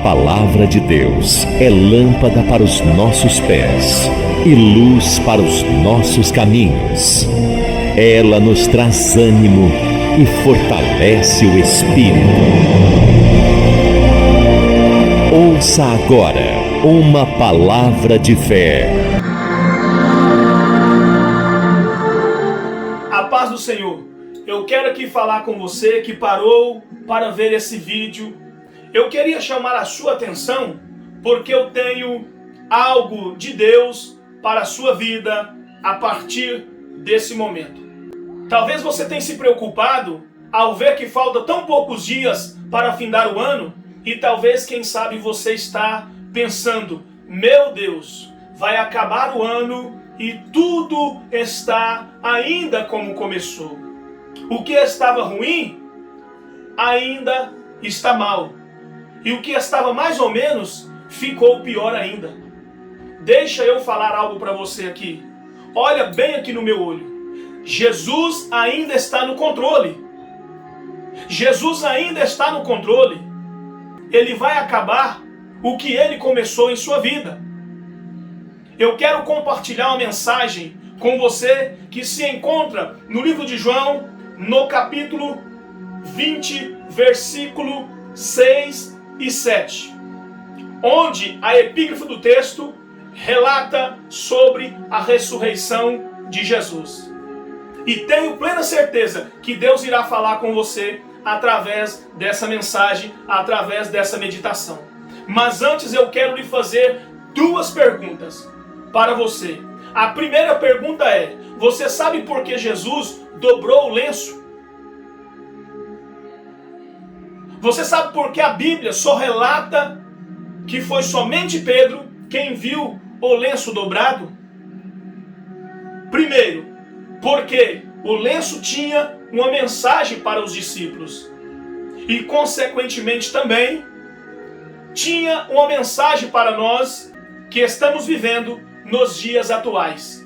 Palavra de Deus é lâmpada para os nossos pés e luz para os nossos caminhos. Ela nos traz ânimo e fortalece o espírito. Ouça agora uma palavra de fé. A paz do Senhor. Eu quero aqui falar com você que parou para ver esse vídeo. Eu queria chamar a sua atenção porque eu tenho algo de Deus para a sua vida a partir desse momento. Talvez você tenha se preocupado ao ver que falta tão poucos dias para findar o ano e talvez, quem sabe, você está pensando: meu Deus, vai acabar o ano e tudo está ainda como começou. O que estava ruim ainda está mal. E o que estava mais ou menos ficou pior ainda. Deixa eu falar algo para você aqui. Olha bem aqui no meu olho. Jesus ainda está no controle. Jesus ainda está no controle. Ele vai acabar o que ele começou em sua vida. Eu quero compartilhar uma mensagem com você que se encontra no livro de João, no capítulo 20, versículo 6 e 7, onde a epígrafe do texto relata sobre a ressurreição de Jesus. E tenho plena certeza que Deus irá falar com você através dessa mensagem, através dessa meditação. Mas antes eu quero lhe fazer duas perguntas para você. A primeira pergunta é: você sabe por que Jesus dobrou o lenço? Você sabe por que a Bíblia só relata que foi somente Pedro quem viu o lenço dobrado? Primeiro, porque o lenço tinha uma mensagem para os discípulos. E, consequentemente, também tinha uma mensagem para nós que estamos vivendo nos dias atuais.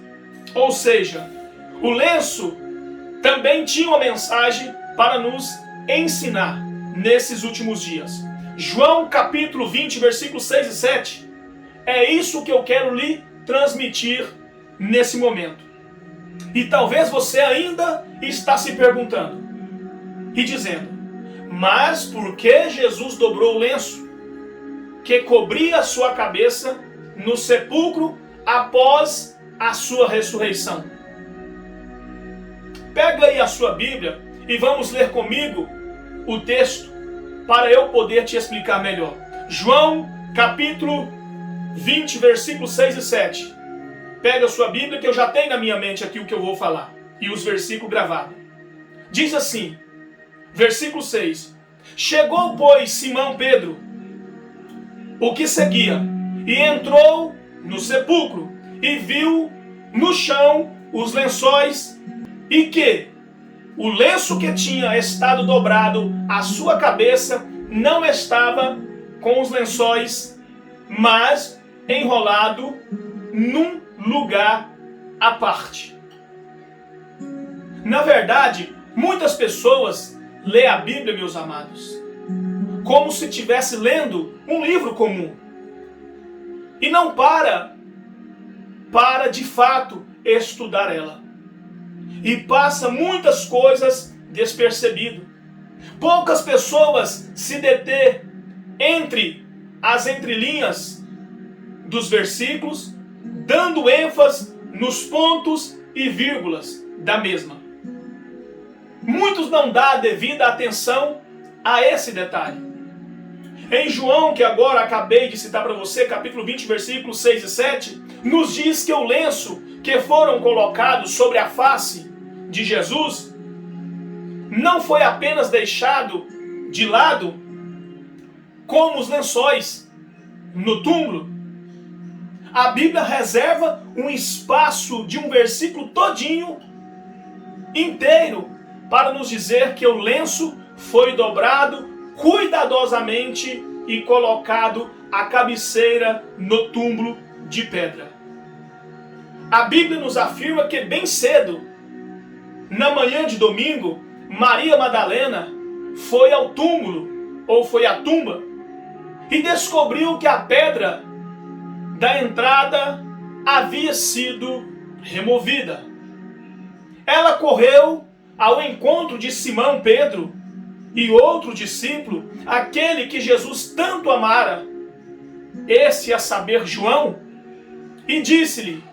Ou seja, o lenço também tinha uma mensagem para nos ensinar nesses últimos dias. João capítulo 20, versículos 6 e 7. É isso que eu quero lhe transmitir nesse momento. E talvez você ainda está se perguntando e dizendo: mas por que Jesus dobrou o lenço que cobria a sua cabeça no sepulcro após a sua ressurreição? Pega aí a sua Bíblia e vamos ler comigo o texto para eu poder te explicar melhor. João capítulo 20, versículos 6 e 7. Pega a sua Bíblia que eu já tenho na minha mente aqui o que eu vou falar e os versículos gravados. Diz assim, versículo 6: Chegou, pois, Simão Pedro, o que seguia, e entrou no sepulcro, e viu no chão os lençóis, e que o lenço que tinha estado dobrado à sua cabeça não estava com os lençóis, mas enrolado num lugar à parte. Na verdade, muitas pessoas lêem a Bíblia, meus amados, como se estivesse lendo um livro comum. E não para de fato estudar ela. E passa muitas coisas despercebido. Poucas pessoas se detêm entre as entrelinhas dos versículos, dando ênfase nos pontos e vírgulas da mesma. Muitos não dão a devida atenção a esse detalhe. Em João, que agora acabei de citar para você, capítulo 20, versículos 6 e 7, nos diz que o lenço que foram colocados sobre a face de Jesus não foi apenas deixado de lado como os lençóis no túmulo. A Bíblia reserva um espaço de um versículo todinho inteiro para nos dizer que o lenço foi dobrado cuidadosamente e colocado à cabeceira no túmulo de pedra. A Bíblia nos afirma que bem cedo, na manhã de domingo, Maria Madalena foi ao túmulo, ou foi à tumba, e descobriu que a pedra da entrada havia sido removida. Ela correu ao encontro de Simão Pedro e outro discípulo, aquele que Jesus tanto amara, esse a saber João, e disse-lhe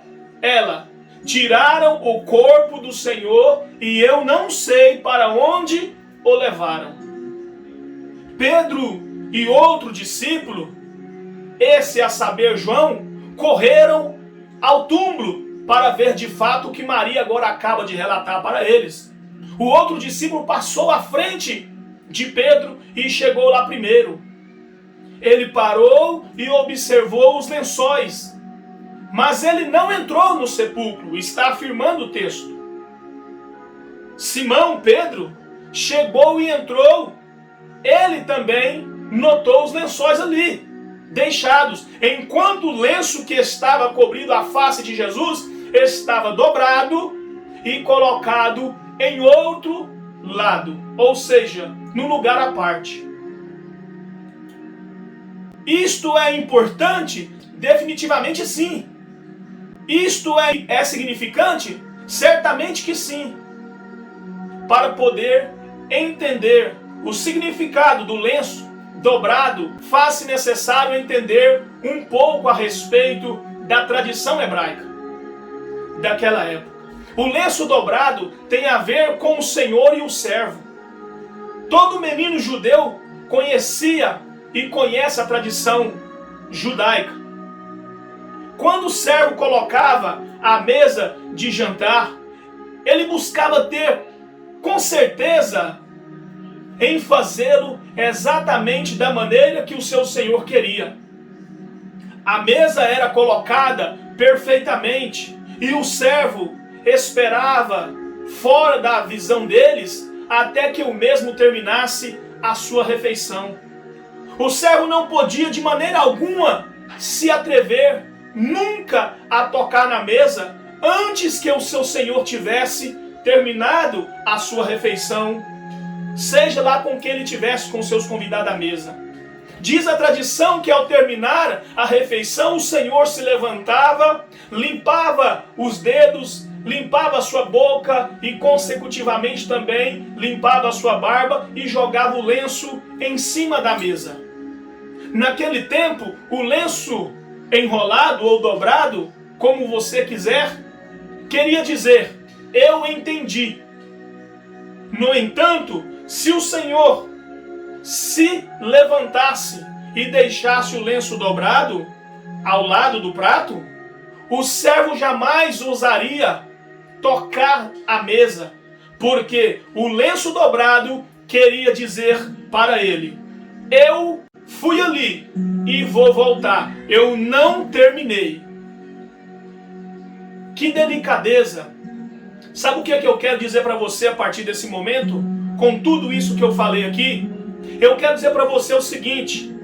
ela: tiraram o corpo do Senhor e eu não sei para onde o levaram. Pedro e outro discípulo, esse a saber João, correram ao túmulo para ver de fato o que Maria agora acaba de relatar para eles. O outro discípulo passou à frente de Pedro e chegou lá primeiro. Ele parou e observou os lençóis, mas ele não entrou no sepulcro, está afirmando o texto. Simão Pedro chegou e entrou. Ele também notou os lençóis ali, deixados, enquanto o lenço que estava cobrindo a face de Jesus estava dobrado e colocado em outro lado, ou seja, no lugar à parte. Isto é importante? Definitivamente sim. Isto é significante? Certamente que sim. Para poder entender o significado do lenço dobrado, faz-se necessário entender um pouco a respeito da tradição hebraica daquela época. O lenço dobrado tem a ver com o Senhor e o servo. Todo menino judeu conhecia e conhece a tradição judaica. Quando o servo colocava a mesa de jantar, ele buscava ter, com certeza, em fazê-lo exatamente da maneira que o seu senhor queria. A mesa era colocada perfeitamente e o servo esperava fora da visão deles até que o mesmo terminasse a sua refeição. O servo não podia de maneira alguma se atrever nunca a tocar na mesa antes que o seu senhor tivesse terminado a sua refeição, seja lá com quem ele tivesse com seus convidados à mesa. Diz a tradição que ao terminar a refeição, o Senhor se levantava, limpava os dedos, limpava a sua boca e consecutivamente também limpava a sua barba e jogava o lenço em cima da mesa. Naquele tempo, o lenço enrolado ou dobrado, como você quiser, queria dizer: eu entendi. No entanto, se o Senhor se levantasse e deixasse o lenço dobrado ao lado do prato, o servo jamais ousaria tocar a mesa, porque o lenço dobrado queria dizer para ele: eu fui ali e vou voltar, eu não terminei. Que delicadeza! Sabe o que é que eu quero dizer para você a partir desse momento? Com tudo isso que eu falei aqui, eu quero dizer para você o seguinte: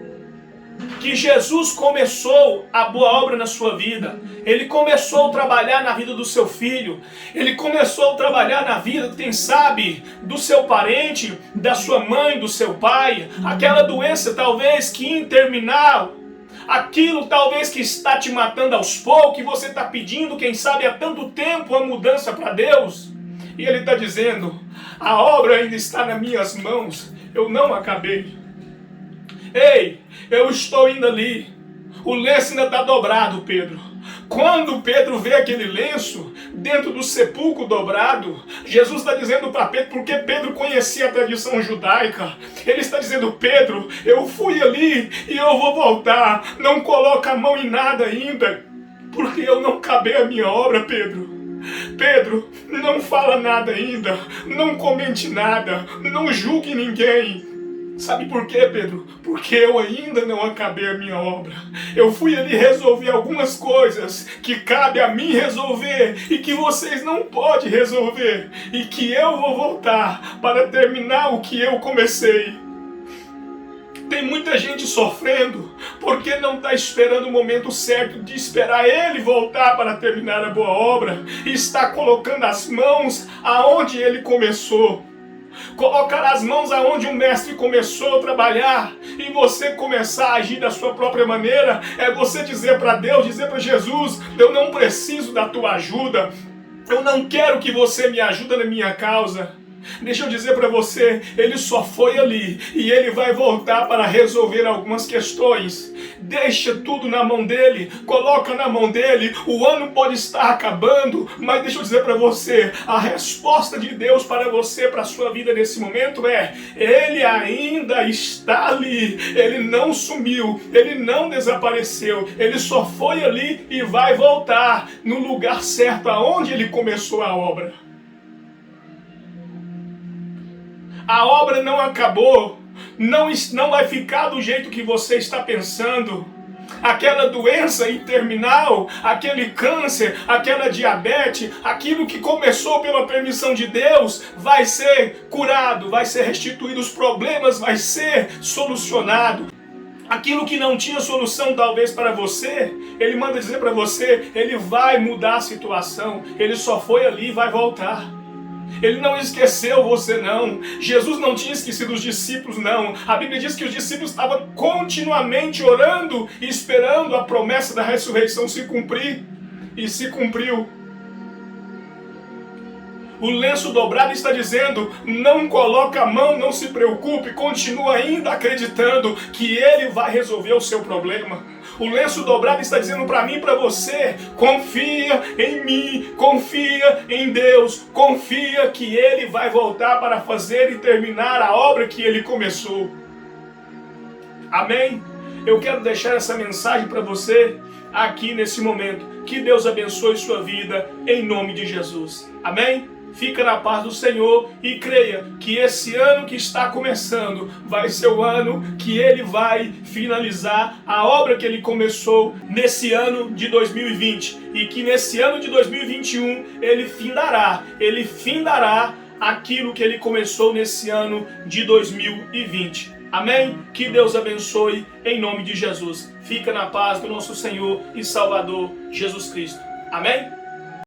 que Jesus começou a boa obra na sua vida. Ele começou a trabalhar na vida do seu filho. Ele começou a trabalhar na vida, quem sabe, do seu parente, da sua mãe, do seu pai. Aquela doença talvez que interminável, aquilo talvez que está te matando aos poucos, e você está pedindo, quem sabe, há tanto tempo, uma mudança para Deus. E Ele está dizendo: a obra ainda está nas minhas mãos, eu não acabei. Ei, eu estou indo ali. O lenço ainda está dobrado, Pedro. Quando Pedro vê aquele lenço dentro do sepulcro dobrado, Jesus está dizendo para Pedro, porque Pedro conhecia a tradição judaica, ele está dizendo: Pedro, eu fui ali e eu vou voltar. Não coloca a mão em nada ainda, porque eu não acabei a minha obra, Pedro. Pedro, não fala nada ainda, não comente nada, não julgue ninguém. Sabe por quê, Pedro? Porque eu ainda não acabei a minha obra. Eu fui ali resolver algumas coisas que cabe a mim resolver e que vocês não podem resolver, e que eu vou voltar para terminar o que eu comecei. Tem muita gente sofrendo porque não está esperando o momento certo de esperar ele voltar para terminar a boa obra, e está colocando as mãos aonde ele começou. Colocar as mãos aonde o mestre começou a trabalhar e você começar a agir da sua própria maneira. É você dizer para Deus, dizer para Jesus: eu não preciso da tua ajuda, eu não quero que você me ajude na minha causa. Deixa eu dizer para você, ele só foi ali e ele vai voltar para resolver algumas questões. Deixa tudo na mão dele, coloca na mão dele. O ano pode estar acabando, mas deixa eu dizer para você, a resposta de Deus para você, para a sua vida nesse momento é: ele ainda está ali, ele não sumiu, ele não desapareceu, ele só foi ali e vai voltar no lugar certo aonde ele começou a obra. A obra não acabou, não vai ficar do jeito que você está pensando. Aquela doença terminal, aquele câncer, aquela diabetes, aquilo que começou pela permissão de Deus, vai ser curado, vai ser restituído, os problemas vai ser solucionado. Aquilo que não tinha solução talvez para você, ele manda dizer para você, ele vai mudar a situação, ele só foi ali e vai voltar. Ele não esqueceu você, não. Jesus não tinha esquecido os discípulos, não. A Bíblia diz que os discípulos estavam continuamente orando e esperando a promessa da ressurreição se cumprir. E se cumpriu. O lenço dobrado está dizendo: não coloca a mão, não se preocupe, continua ainda acreditando que ele vai resolver o seu problema. O lenço dobrado está dizendo para mim e para você: confia em mim, confia em Deus, confia que ele vai voltar para fazer e terminar a obra que ele começou. Amém? Eu quero deixar essa mensagem para você aqui nesse momento. Que Deus abençoe sua vida em nome de Jesus. Amém? Fica na paz do Senhor e creia que esse ano que está começando vai ser o ano que ele vai finalizar a obra que ele começou nesse ano de 2020 e que nesse ano de 2021 ele findará aquilo que ele começou nesse ano de 2020. Amém? Que Deus abençoe em nome de Jesus. Fica na paz do nosso Senhor e Salvador Jesus Cristo. Amém?